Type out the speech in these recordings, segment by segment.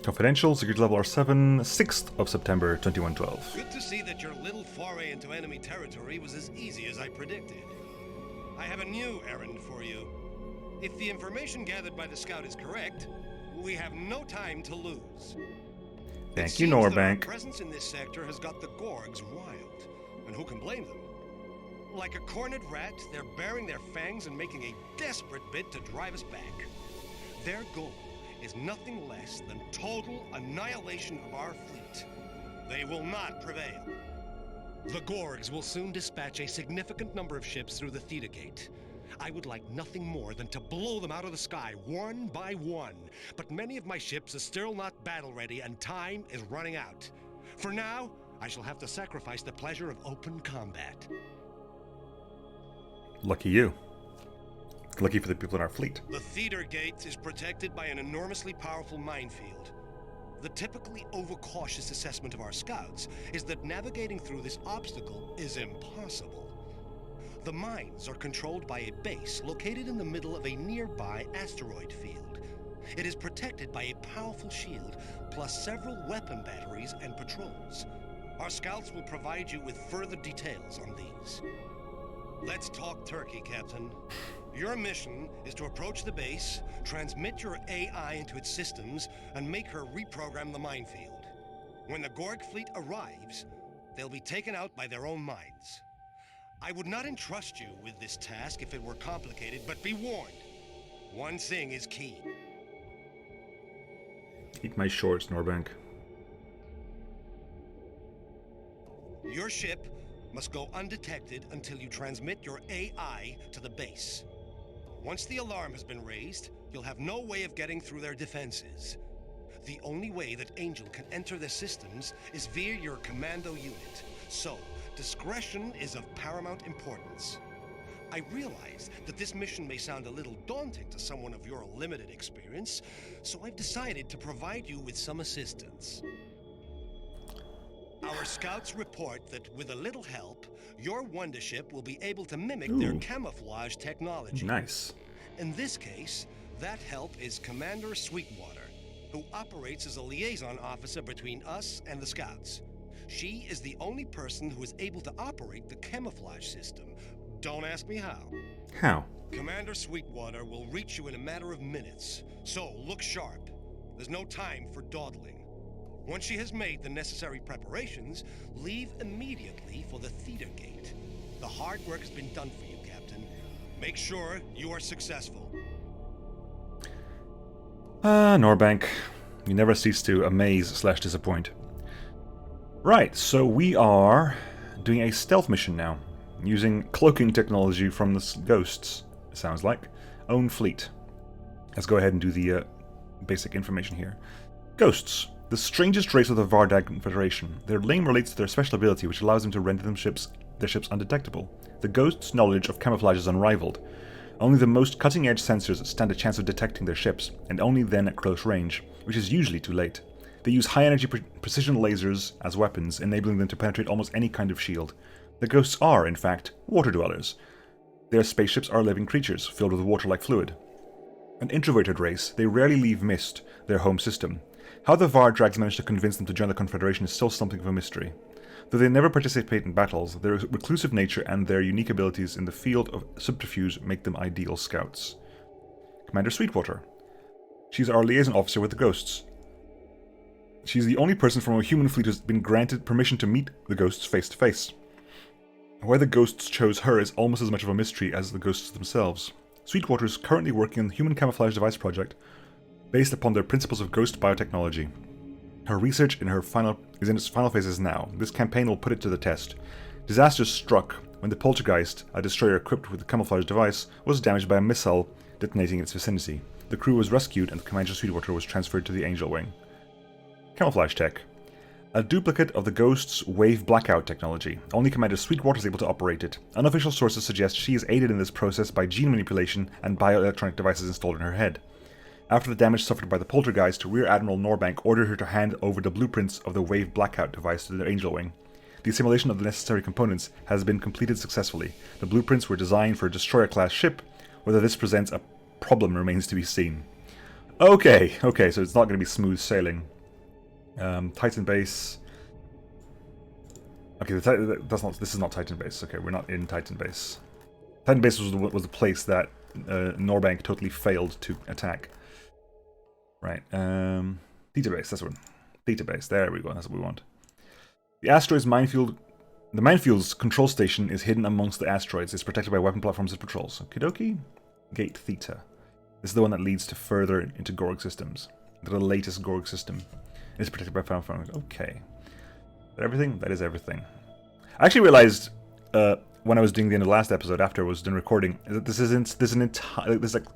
Confidential, security level R7, 6th of September 2112. Good to see that your little foray into enemy territory was as easy as I predicted. I have a new errand for you. If the information gathered by the scout is correct, we have no time to lose. Thank you, Norbank. Our presence in this sector has got the Gorgs wild, and who can blame them? Like a cornered rat, they're baring their fangs and making a desperate bid to drive us back. Their goal is nothing less than total annihilation of our fleet. They will not prevail. The Gorgs will soon dispatch a significant number of ships through the Theta Gate. I would like nothing more than to blow them out of the sky one by one, but many of my ships are still not battle-ready and time is running out. For now, I shall have to sacrifice the pleasure of open combat. Lucky you. Lucky for the people in our fleet. The Theta Gate is protected by an enormously powerful minefield. The typically overcautious assessment of our scouts is that navigating through this obstacle is impossible. The mines are controlled by a base located in the middle of a nearby asteroid field. It is protected by a powerful shield, plus several weapon batteries and patrols. Our scouts will provide you with further details on these. Let's talk turkey, Captain. Your mission is to approach the base, transmit your AI into its systems, and make her reprogram the minefield. When the Gorg fleet arrives, they'll be taken out by their own mines. I would not entrust you with this task if it were complicated, but be warned. One thing is key. Eat my shorts, Norbank. Your ship must go undetected until you transmit your AI to the base. Once the alarm has been raised, you'll have no way of getting through their defenses. The only way that Angel can enter their systems is via your commando unit. So, discretion is of paramount importance. I realize that this mission may sound a little daunting to someone of your limited experience, so I've decided to provide you with some assistance. Our scouts report that with a little help, your Wonder Ship will be able to mimic their camouflage technology. Nice. In this case, that help is Commander Sweetwater, who operates as a liaison officer between us and the scouts. She is the only person who is able to operate the camouflage system. Don't ask me how. How? Commander Sweetwater will reach you in a matter of minutes, so look sharp. There's no time for dawdling. Once she has made the necessary preparations, leave immediately for the Theta Gate. The hard work has been done for you, Captain. Make sure you are successful. Norbank. You never cease to amaze/disappoint. Right, so we are doing a stealth mission now, using cloaking technology from the ghosts, it sounds like. Own fleet. Let's go ahead and do the basic information here. Ghosts. The strangest race of the Vardag Confederation. Their name relates to their special ability, which allows them to render their ships undetectable. The Ghosts' knowledge of camouflage is unrivaled. Only the most cutting-edge sensors stand a chance of detecting their ships, and only then at close range, which is usually too late. They use high-energy precision lasers as weapons, enabling them to penetrate almost any kind of shield. The Ghosts are, in fact, water dwellers. Their spaceships are living creatures, filled with water-like fluid. An introverted race, they rarely leave Mist, their home system. How the Vardrags managed to convince them to join the Confederation is still something of a mystery. Though they never participate in battles, their reclusive nature and their unique abilities in the field of subterfuge make them ideal scouts. Commander Sweetwater. She's our liaison officer with the Ghosts. She's the only person from a human fleet who's been granted permission to meet the Ghosts face to face. Why the Ghosts chose her is almost as much of a mystery as the Ghosts themselves. Sweetwater is currently working on the Human Camouflage Device project, based upon their principles of ghost biotechnology. Her research is in its final phases now. This campaign will put it to the test. Disaster struck when the Poltergeist, a destroyer equipped with the camouflage device, was damaged by a missile detonating in its vicinity. The crew was rescued and Commander Sweetwater was transferred to the Angel Wing. Camouflage tech. A duplicate of the Ghost's wave blackout technology. Only Commander Sweetwater is able to operate it. Unofficial sources suggest she is aided in this process by gene manipulation and bioelectronic devices installed in her head. After the damage suffered by the Poltergeist, Rear Admiral Norbank ordered her to hand over the blueprints of the Wave Blackout device to the Angel Wing. The assimilation of the necessary components has been completed successfully. The blueprints were designed for a destroyer-class ship. Whether this presents a problem remains to be seen. Okay, so it's not going to be smooth sailing. Titan base. Okay, this is not Titan base. Okay, we're not in Titan base. Titan base was the place that Norbank totally failed to attack. Right. Theta base, that's one. Theta base, there we go, that's what we want. The asteroids minefield. The minefield's control station is hidden amongst the asteroids. It's protected by weapon platforms and patrols. Okie dokie. Gate Theta. This is the one that leads to further into Gorg systems. The latest Gorg system is protected by found. Okay. Is that everything? That is everything. I actually realized when I was doing the end of the last episode after I was done recording that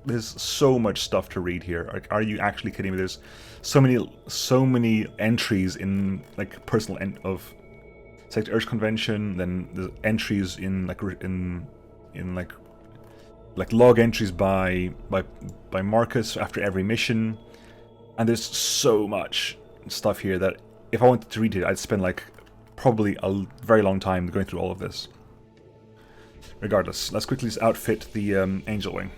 there's so much stuff to read here. Like, are you actually kidding me? There's so many entries in like personal of Sector Urge Convention, then the entries in like log entries by Marcus after every mission, and there's so much stuff here that if I wanted to read it, I'd spend like probably a very long time going through all of this. Regardless, let's quickly outfit the Angel Wing.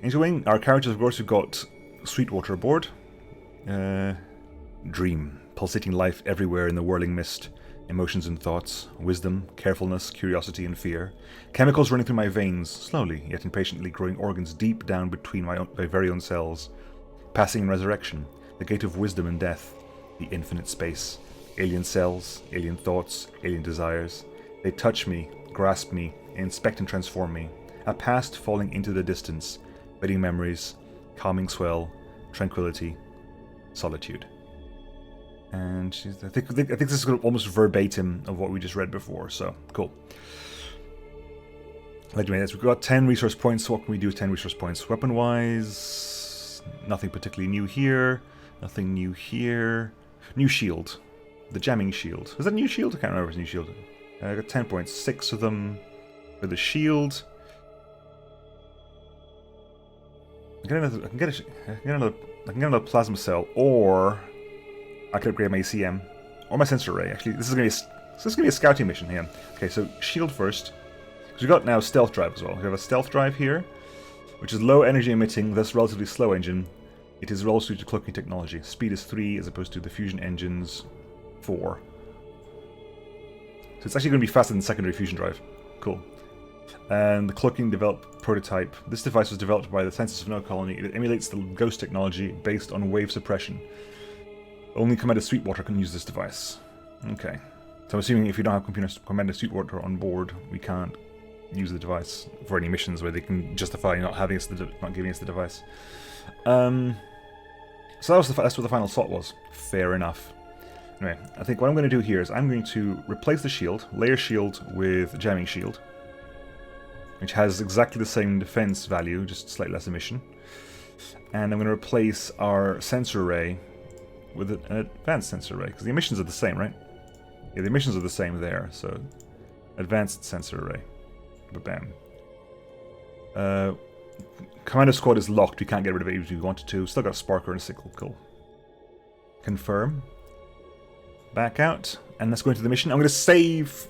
Angel Wing, our characters, of course, we've got Sweetwater aboard. Dream, pulsating life everywhere in the whirling mist. Emotions and thoughts, wisdom, carefulness, curiosity and fear. Chemicals running through my veins, slowly yet impatiently growing organs deep down between my very own cells. Passing and resurrection, the gate of wisdom and death, the infinite space. Alien cells, alien thoughts, alien desires. They touch me, grasp me, inspect and transform me. A past falling into the distance, fading memories, calming swell, tranquility, solitude. And I think this is almost verbatim of what we just read before, so cool. We've got 10 resource points. What can we do with 10 resource points? Weapon-wise, nothing particularly new here. Nothing new here. New shield. The jamming shield. Is that a new shield? I can't remember if it's a new shield. I got 10 points. 6 of them for the shield. I can get another plasma cell, or I could upgrade my ACM or my sensor array. Actually, this is gonna be a scouting mission here. Okay, so shield first, because we've got now stealth drive as well. We have a stealth drive here, which is low energy emitting, thus relatively slow engine. It is well suited to cloaking technology. Speed is 3 as opposed to the fusion engines 4. So it's actually going to be faster than secondary fusion drive. Cool. And the cloaking developed prototype. This device was developed by the Census of No Colony. It emulates the ghost technology based on wave suppression. Only Commander Sweetwater can use this device. Okay. So I'm assuming if you don't have Commander Sweetwater on board, we can't use the device for any missions where they can justify not giving us the device. So that's what the final slot was. Fair enough. Anyway, I think what I'm going to do here is I'm going to replace the shield, layer shield with jamming shield, which has exactly the same defense value, just slightly less emission. And I'm going to replace our sensor array with an advanced sensor array, because the emissions are the same, right? Yeah, the emissions are the same there, so advanced sensor array. Bam. Commander squad is locked, we can't get rid of it even if we wanted to. Still got a Sparker and a Sickle, cool. Confirm. Back out, and let's go into the mission. I'm going to save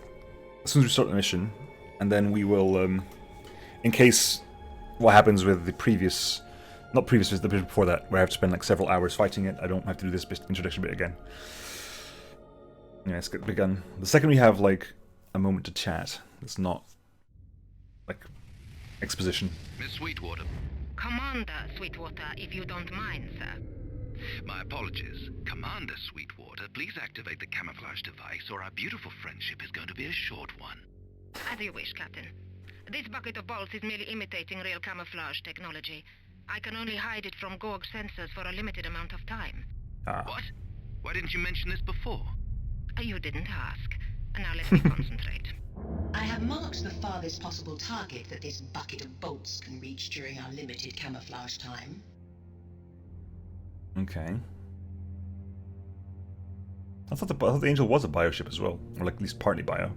as soon as we start the mission, and then we will, in case what happens with the previous, the bit before that, where I have to spend like several hours fighting it, I don't have to do this introduction bit again. Yeah, let's get begun. The second we have like a moment to chat, it's not like exposition. Miss Sweetwater. Commander Sweetwater, if you don't mind, sir. My apologies. Commander Sweetwater, please activate the camouflage device or our beautiful friendship is going to be a short one. As you wish, Captain. This bucket of bolts is merely imitating real camouflage technology. I can only hide it from Gorg sensors for a limited amount of time. What? Why didn't you mention this before? You didn't ask. Now let me concentrate. I have marked the farthest possible target that this bucket of bolts can reach during our limited camouflage time. Okay. I thought the Angel was a bioship as well, or like at least partly bio.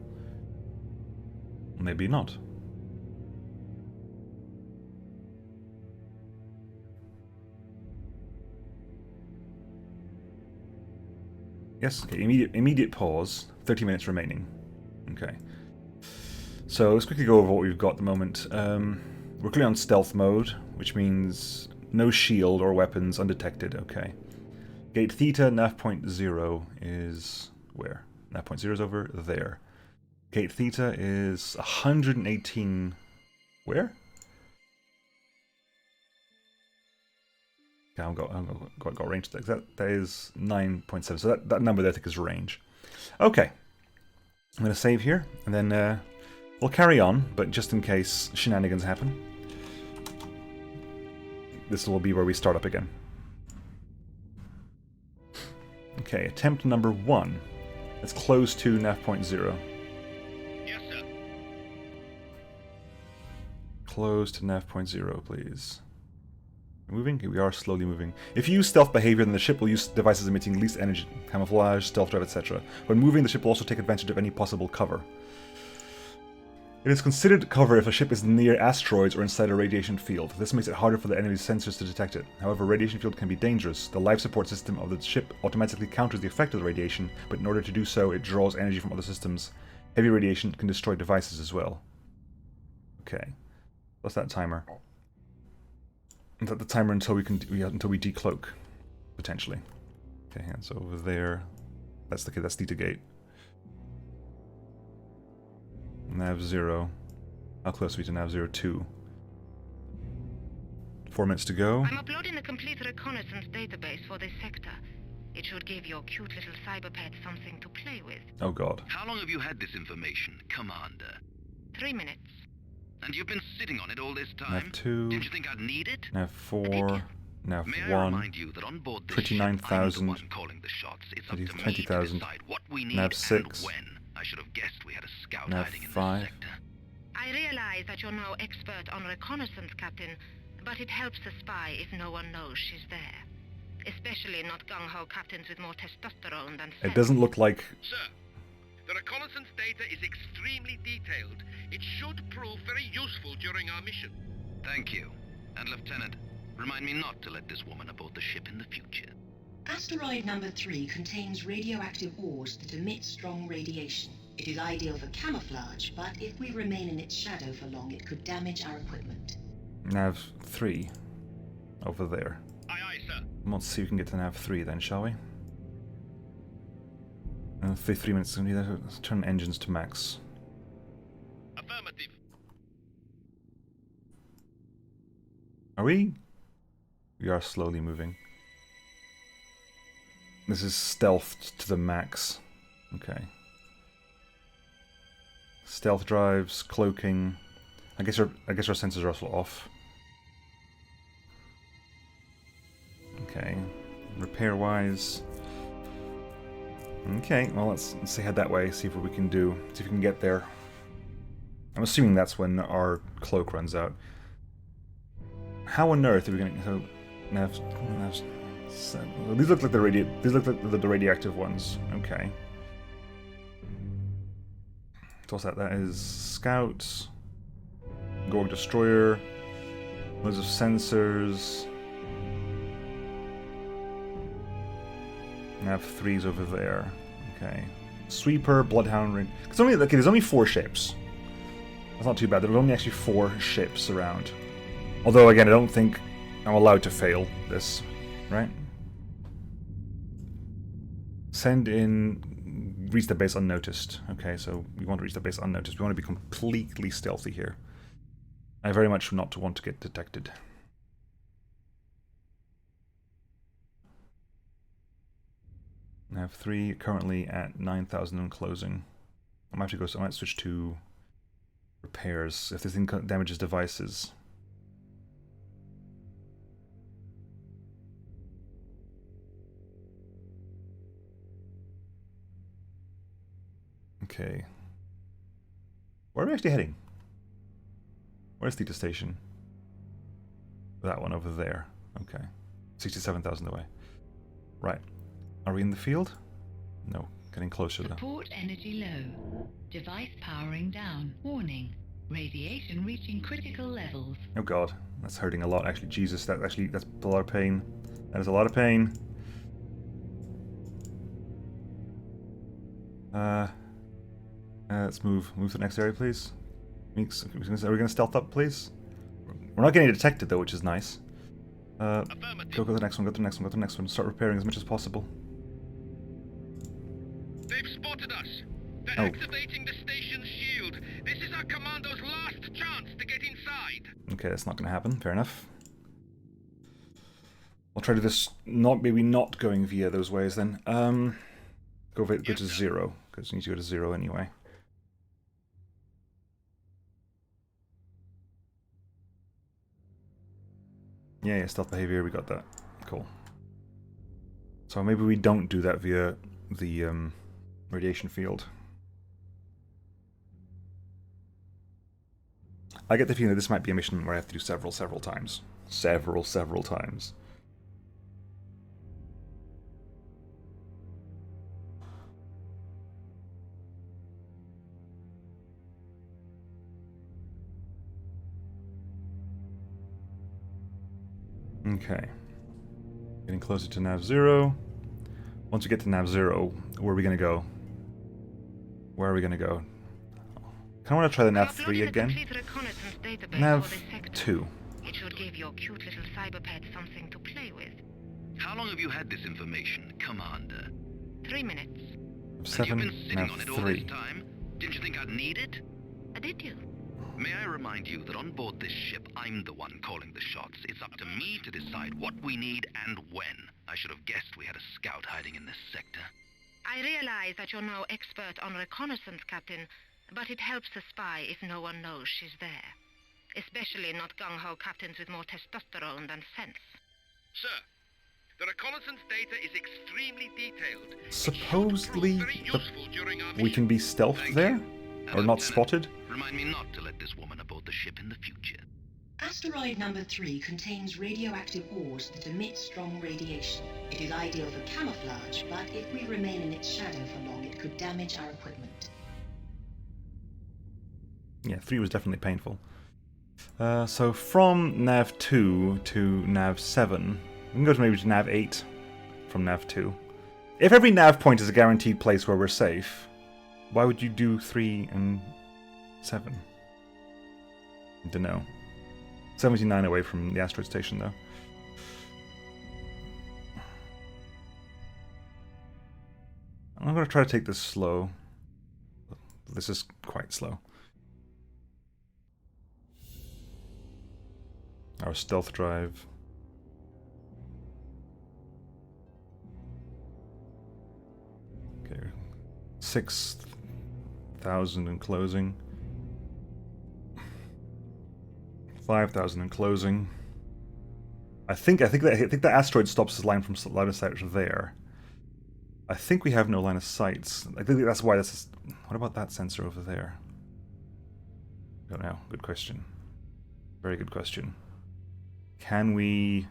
Maybe not. Yes, okay, immediate pause, 30 minutes remaining. Okay. So let's quickly go over what we've got at the moment. We're clearly on stealth mode, which means no shield or weapons undetected, okay. Gate theta, nav point 0 is where? Nav point 0 is over there. Gate theta is 118. Where? Okay, I've got range. That is 9.7. So that number there I think is range. Okay. I'm going to save here, and then we'll carry on, but just in case shenanigans happen, this will be where we start up again. Okay, attempt number 1. Let's close to nav point 0. Yes, sir. Close to nav point 0, please. Moving? Okay, we are slowly moving. If you use stealth behavior, then the ship will use devices emitting least energy, camouflage, stealth drive, etc. When moving, the ship will also take advantage of any possible cover. It is considered cover if a ship is near asteroids or inside a radiation field. This makes it harder for the enemy's sensors to detect it. However, a radiation field can be dangerous. The life support system of the ship automatically counters the effect of the radiation, but in order to do so, it draws energy from other systems. Heavy radiation can destroy devices as well. Okay. What's that timer? Is that the timer until we decloak, potentially? Okay, hands over there. That's theta gate. Nav 0. How close are we to Nav 02? 4 minutes to go. I'm uploading a complete reconnaissance database for this sector. It should give your cute little cyber pet something to play with. Oh god. How long have you had this information, Commander? 3 minutes. And you've been sitting on it all this time? Nav 2. Didn't you think I'd need it? Nav 4. Nav May 1. I remind you that on board this 29,000. ship, I'm the one calling the shots. It's up to me to 20,000. decide what we need Nav 6. and when. I should have guessed we had a scout Nav hiding in 5. this sector. I realize that you're no expert on reconnaissance, Captain, but it helps a spy if no one knows she's there. Especially not gung-ho captains with more testosterone than sense. It doesn't look like... Sir, the reconnaissance data is extremely detailed. It should prove very useful during our mission. Thank you. And Lieutenant, remind me not to let this woman aboard the ship in the future. Asteroid number 3 contains radioactive ores that emit strong radiation. It is ideal for camouflage, but if we remain in its shadow for long, it could damage our equipment. Nav 3. Over there. Aye, aye, sir. Let's see if we can get to Nav 3 then, shall we? 3 minutes. Let's turn engines to max. Affirmative. Are we? We are slowly moving. This is stealthed to the max. Okay. Stealth drives, cloaking. I guess our sensors are also off. Okay. Repair wise. Okay, well let's head that way, see what we can do. See if we can get there. I'm assuming that's when our cloak runs out. How on earth are we gonna these look like the radioactive ones. Okay. So what's that? That is scouts, Gorg destroyer, loads of sensors. Nav 3's over there. Okay. Sweeper, Bloodhound ring. There's only 4 ships. That's not too bad. There are only actually 4 ships around. Although again, I don't think I'm allowed to fail this, right? Send in, reach the base unnoticed. Okay, so we want to reach the base unnoticed. We want to be completely stealthy here. I very much not want to get detected. Nav 3 currently at 9,000 and closing. I might have to go. So I might switch to repairs if this thing damages devices. Okay. Where are we actually heading? Where's Theta Station? That one over there. Okay. 67,000 away. Right. Are we in the field? No. Getting closer though. Support energy low. Device powering down. Warning. Radiation reaching critical levels. Oh god. That's hurting a lot actually. Jesus, that's a lot of pain. That is a lot of pain. Let's move to the next area, please. Are we going to stealth up, please? We're not getting detected, though, which is nice. Go to the next one, go to the next one, go to the next one. Start repairing as much as possible. They've spotted us. They're Oh. activating the station's shield. This is our commando's last chance to get inside. Okay, that's not going to happen. Fair enough. I'll try to just maybe not going via those ways then. Go to 0, because you need to go to 0 anyway. Yeah, stealth behavior, we got that. Cool. So maybe we don't do that via the radiation field. I get the feeling that this might be a mission where I have to do several times. Several times. Okay. Getting closer to nav 0. Once we get to nav 0, where are we going to go? Where are we going to go? I want to try the nav 3 again. Nav 2. It should give your cute little cyberpet something to play with. How long have you had this information, Commander? 3 minutes. And 7, you've been sitting nav on it all 3. this time? Didn't you think I'd need it? Did you? May I remind you that on board this ship, I'm the one calling the shots. It's up to me to decide what we need and when. I should have guessed we had a scout hiding in this sector. I realize that you're no expert on reconnaissance, Captain, but it helps a spy if no one knows she's there. Especially not gung-ho captains with more testosterone than sense. Sir, the reconnaissance data is extremely detailed. Supposedly, Very useful during our we can be stealthed Thank there? you. Or not spotted? Remind me not to let this woman aboard the ship in the future. Asteroid number 3 contains radioactive ores that emit strong radiation. It is ideal for camouflage, but if we remain in its shadow for long, it could damage our equipment. Yeah, 3 was definitely painful. So from nav 2 to nav 7, we can go to maybe to nav 8 from nav 2. If every nav point is a guaranteed place where we're safe, why would you do 3 and 7? Dunno. 79 away from the asteroid station, though. I'm going to try to take this slow. This is quite slow. Our stealth drive. Okay. 6,000 in closing. 5,000 in closing. I think the asteroid stops his line from line of sight there. I think we have no line of sights. I think that's why this is. What about that sensor over there? Don't know. Good question. Very good question. Can we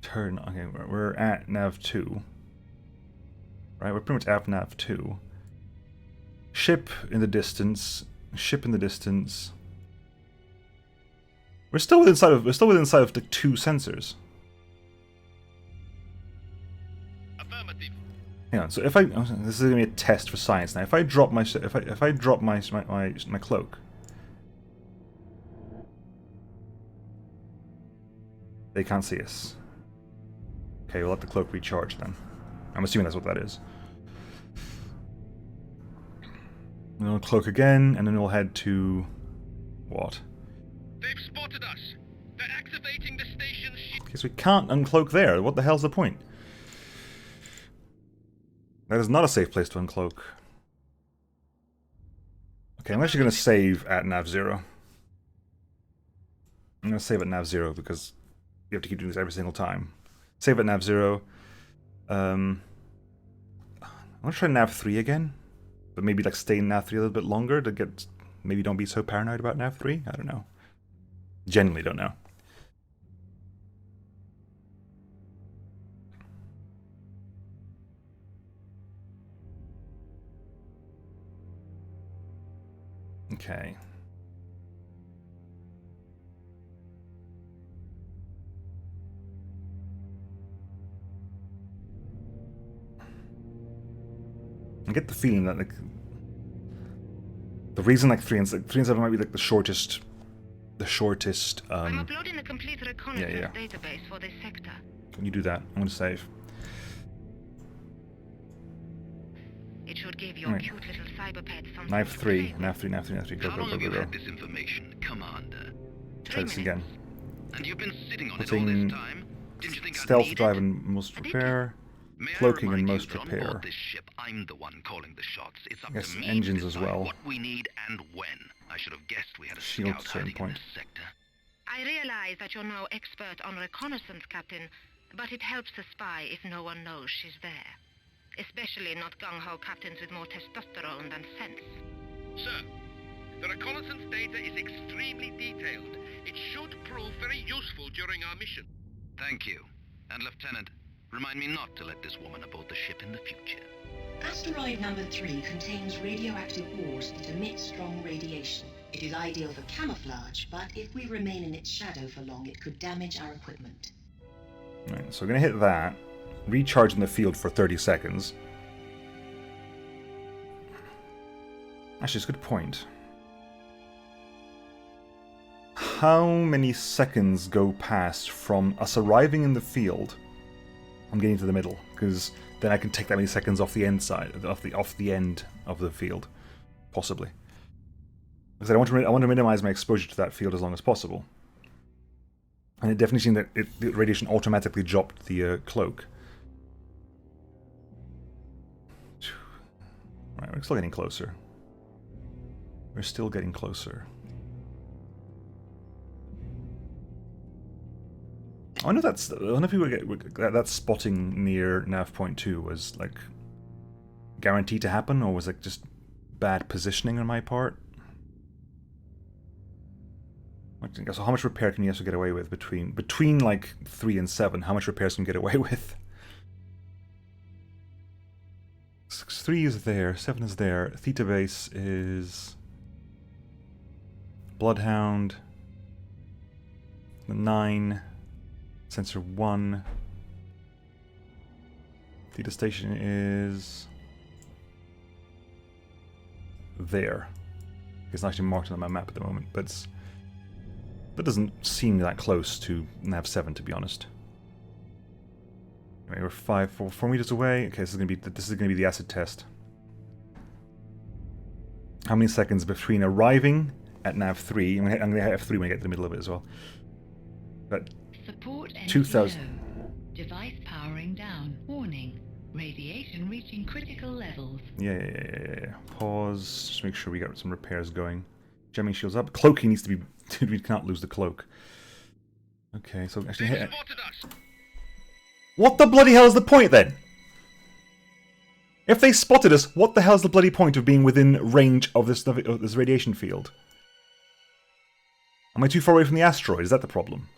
turn? Okay, we're at nav 2. Right, we're pretty much at nav 2. Ship in the distance. Ship in the distance. We're still within sight of the 2 sensors. Affirmative. Hang on. So if I this is gonna be a test for science now. If I drop my my cloak, they can't see us. Okay, we'll let the cloak recharge then. I'm assuming that's what that is. And then we'll cloak again, and then we'll head to what? They've spotted us. They're activating the station's shield. Okay, so we can't uncloak there. What the hell's the point? That is not a safe place to uncloak. Okay, I'm actually going to save at nav 0. I'm going to save at nav 0 because you have to keep doing this every single time. Save at nav 0. I'm going to try nav 3 again. But maybe like stay in nav 3 a little bit longer to get... Maybe don't be so paranoid about nav 3? I don't know. Genuinely don't know. Okay. I get the feeling that like the reason like 3 and 7 might be like the shortest the shortest. I'm uploading a complete reconnaissance database for this sector. When you do that, I'm going to save. It should give your cute little cyberpet something. Nav to 3, play with. Nav 3, Nav 3, Nav 3. Go, How go, long go, have you go, had go. this information, Commander? Try this again. And you've been sitting on it all Putting this time? Didn't you think I'd stealth need drive it? and most repair. May I Cloaking remind and you most that on repair. board this ship, I'm the one calling the shots. It's up Yes, to me engines to as decide well. what we need and when. I should have guessed we had a Shield scout to a certain hiding in point. this sector. I realize that you're no expert on reconnaissance, Captain, but it helps a spy if no one knows she's there. Especially not gung-ho captains with more testosterone than sense. Sir, the reconnaissance data is extremely detailed. It should prove very useful during our mission. Thank you. And Lieutenant, remind me not to let this woman aboard the ship in the future. Asteroid number 3 contains radioactive ores that emit strong radiation. It is ideal for camouflage, but if we remain in its shadow for long, it could damage our equipment. Right, so we're going to hit that. Recharge in the field for 30 seconds. Actually, it's a good point. How many seconds go past from us arriving in the field and getting to the middle? Because then I can take that many seconds off the end side, off the end of the field, possibly. Because I want to minimize my exposure to that field as long as possible. And it definitely seemed that the radiation automatically dropped the cloak. Right, we're still getting closer. We're still getting closer. I wonder if we would get that spotting near nav point 2 was like guaranteed to happen, or was it just bad positioning on my part? So how much repair can you actually get away with between like 3 and 7? How much repairs can you get away with? 3 is there, 7 is there. Theta base is Bloodhound. 9. Sensor 1. Theta station is there. It's not actually marked on my map at the moment, but that doesn't seem that close to Nav 7, to be honest. Anyway, we're 4 meters away. Okay, this is gonna be the acid test. How many seconds between arriving at Nav 3? I'm gonna have F3 when I get to the middle of it as well. But Support and 2000. low. Device powering down. Warning. Radiation reaching critical levels. Yeah. Pause. Just make sure we got some repairs going. Jamming shields up. Cloaking needs to be... Dude, we can't lose the cloak. Okay, so actually... They've spotted us. What the bloody hell is the point, then? If they spotted us, what the hell is the bloody point of being within range of this radiation field? Am I too far away from the asteroid? Is that the problem?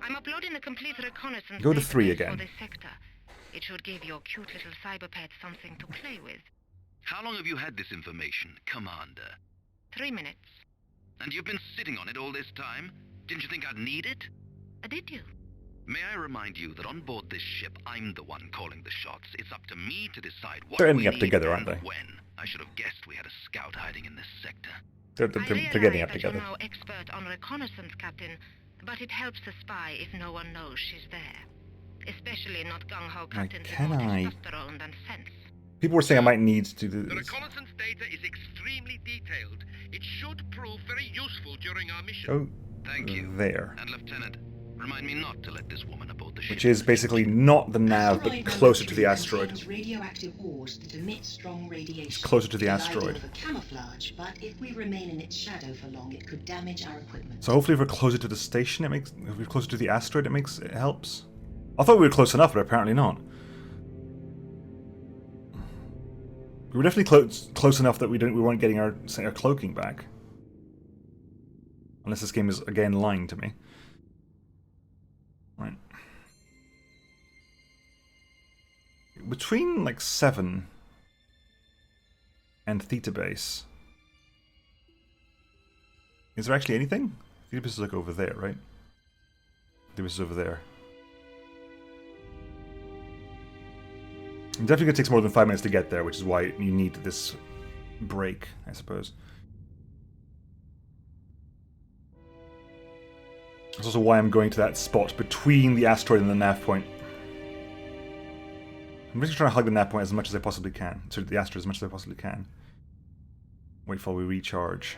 I'm uploading a complete reconnaissance Go to 3 database again. for this sector. It should give your cute little cyberpet something to play with. How long have you had this information, Commander? 3 minutes. And you've been sitting on it all this time? Didn't you think I'd need it? Did you? May I remind you that on board this ship, I'm the one calling the shots. It's up to me to decide what They're we ending up need together, and aren't they? when. I should have guessed we had a scout hiding in this sector. They're I getting realize up that together. you're no expert on reconnaissance, Captain, but it helps a spy if no one knows she's there. Especially not gung-ho captains with more testosterone than sense. People were saying I might need to do The this. reconnaissance data is extremely detailed. It should prove very useful during our mission. Go Thank you. there. And Lieutenant, remind me not to let this woman aboard the ship. Which is basically not the nav, but Asteroid closer to number the 3 asteroid. contains radioactive ores that emit strong radiation. It's closer to the It is asteroid. ideal for camouflage, but if we remain in its shadow for long, it could damage our equipment. So hopefully if we're closer to the station, if we're closer to the asteroid, it helps. I thought we were close enough, but apparently not. We were definitely close enough that we weren't getting our cloaking back. Unless this game is again lying to me. Right. Between like 7 and Theta base, is there actually anything? Theta base is like over there, right? Theta base is over there. It definitely takes more than 5 minutes to get there, which is why you need this break, I suppose. That's also why I'm going to that spot between the asteroid and the nav point. I'm just trying to hug the nav point as much as I possibly can. Sorry, the asteroid as much as I possibly can. Wait while we recharge.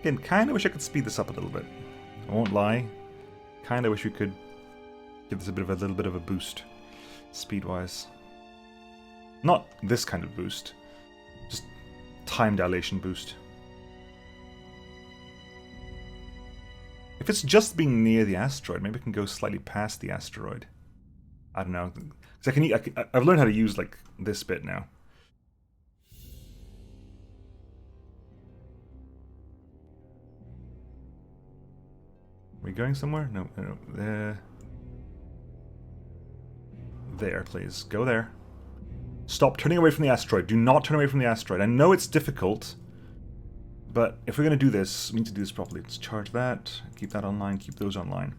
Again, kind of wish I could speed this up a little bit. I won't lie. Kind of wish we could give this a little bit of a boost, speed-wise. Not this kind of boost, just time dilation boost. If it's just being near the asteroid, maybe I can go slightly past the asteroid. I don't know, because I've learned how to use like this bit now. Are we going somewhere? No, no. There, please. Go there. Stop turning away from the asteroid. Do not turn away from the asteroid. I know it's difficult, but if we're going to do this, we need to do this properly. Let's charge that, keep that online, keep those online.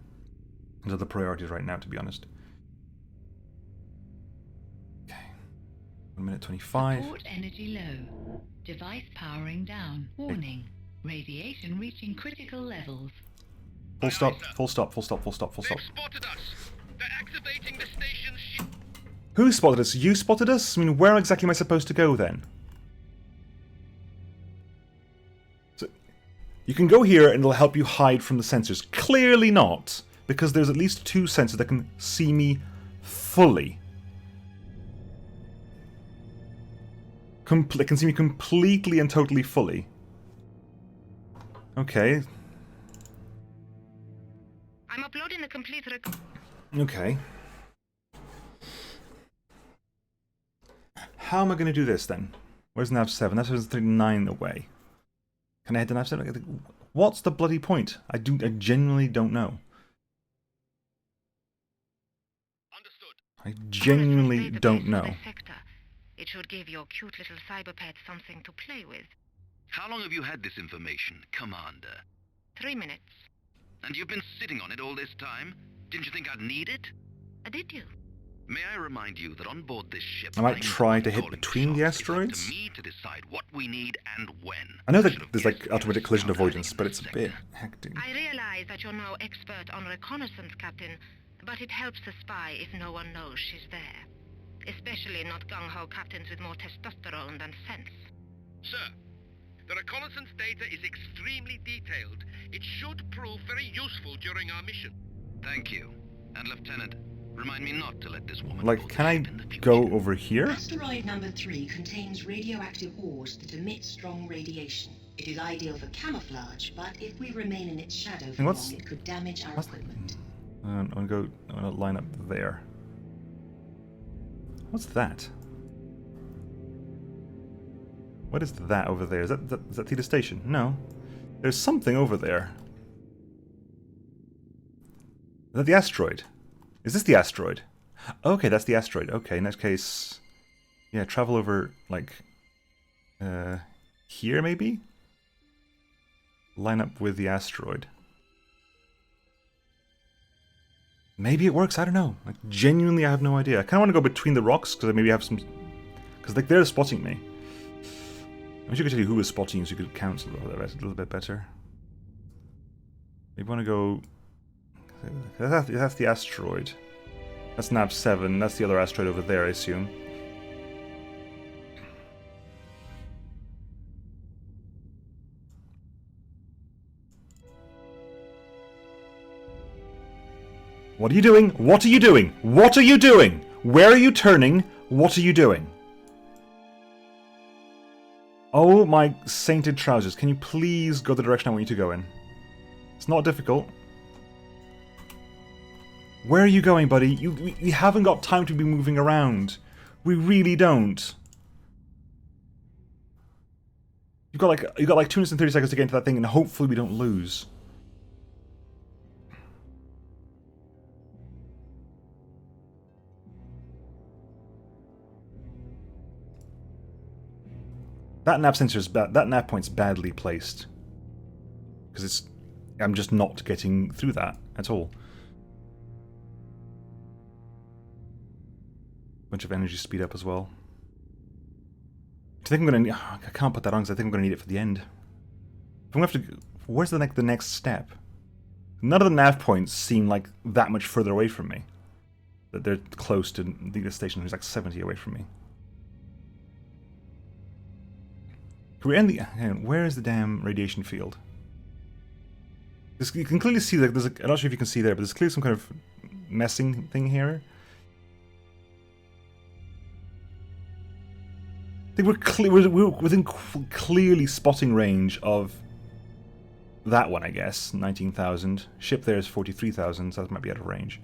Those are the priorities right now, to be honest. Okay. 1 minute 25. Support energy low. Device powering down. Warning. Radiation reaching critical levels. Full stop, full stop, full stop, full stop, full stop. They've spotted us. They're activating the station's ship. Who spotted us? You spotted us? I mean, where exactly am I supposed to go then? So, you can go here and it'll help you hide from the sensors. Clearly not, because there's at least 2 sensors that can see me fully. They can see me completely and totally fully. Okay. I'm uploading the complete Okay. How am I going to do this then? Where's nav 7? Nav 7 is 39 away. Can I head to nav 7? What's the bloody point? I genuinely don't know. Understood. I genuinely don't know. It should give your cute little cyber pet something to play with. How long have you had this information, Commander? 3 minutes. And you've been sitting on it all this time? Didn't you think I'd need it? Did you? May I remind you that on board this ship, I might I'm try to hit calling between the shots. asteroids. It's up to me to decide what we need and when. I know that should have there's guessed like we had automatic a collision scout avoidance, hiding but in it's a this bit sector. hectic. I realize that you're no expert on reconnaissance, Captain, but it helps the spy if no one knows she's there. Especially not gung-ho captains with more testosterone than sense. Sir, the reconnaissance data is extremely detailed. It should prove very useful during our mission. Thank you. And Lieutenant, remind me not to let this woman Like, board the can I ship in the future. go over here? Asteroid number 3 contains radioactive ores that emit strong radiation. It is ideal for camouflage, but if we remain in its shadow for what's- long, it could damage our equipment. I'm gonna line up there. What's that? What is that over there? Is that Theta Station? No. There's something over there. Is that the asteroid? Is this the asteroid? Okay, that's the asteroid. Okay, in that case... Yeah, travel over, like... here, maybe? Line up with the asteroid. Maybe it works, I don't know. Like, genuinely, I have no idea. I kind of want to go between the rocks, because I maybe have some... Because, like, they're spotting me. I wish I could tell you who was spotting you so you could count a little bit better. Maybe want to go... That's the asteroid. That's nav 7. That's the other asteroid over there, I assume. What are you doing? What are you doing? What are you doing? Where are you turning? What are you doing? Oh my sainted trousers. Can you please go the direction I want you to go in? It's not difficult. Where are you going, buddy? We haven't got time to be moving around. We really don't. You've got like 2 minutes and 30 seconds to get into that thing, and hopefully we don't lose. That nav sensor is bad. That nav point's badly placed. Because I'm just not getting through that at all. Bunch of energy speed up as well. I think I'm gonna. I can't put that on because I think I'm gonna need it for the end. I'm gonna have to. Where's the next step? None of the nav points seem like that much further away from me. That they're close to the station, who's like 70 away from me. Can we end the? Hang on, where is the damn radiation field? You can clearly see that there's. I'm not sure if you can see there, but there's clearly some kind of messing thing here. I think we're within clearly spotting range of that one, I guess. 19,000. Ship there is 43,000, so that might be out of range.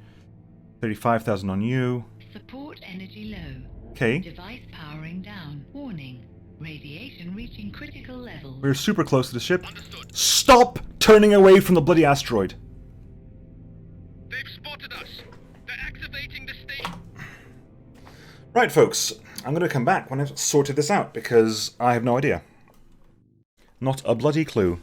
35,000 on you. Support energy low. Okay. Device powering down. Warning. Radiation reaching critical level. We're super close to the ship. Understood. Stop turning away from the bloody asteroid. They've spotted us. They're activating the station. Right, folks. I'm going to come back when I've sorted this out, because I have no idea. Not a bloody clue.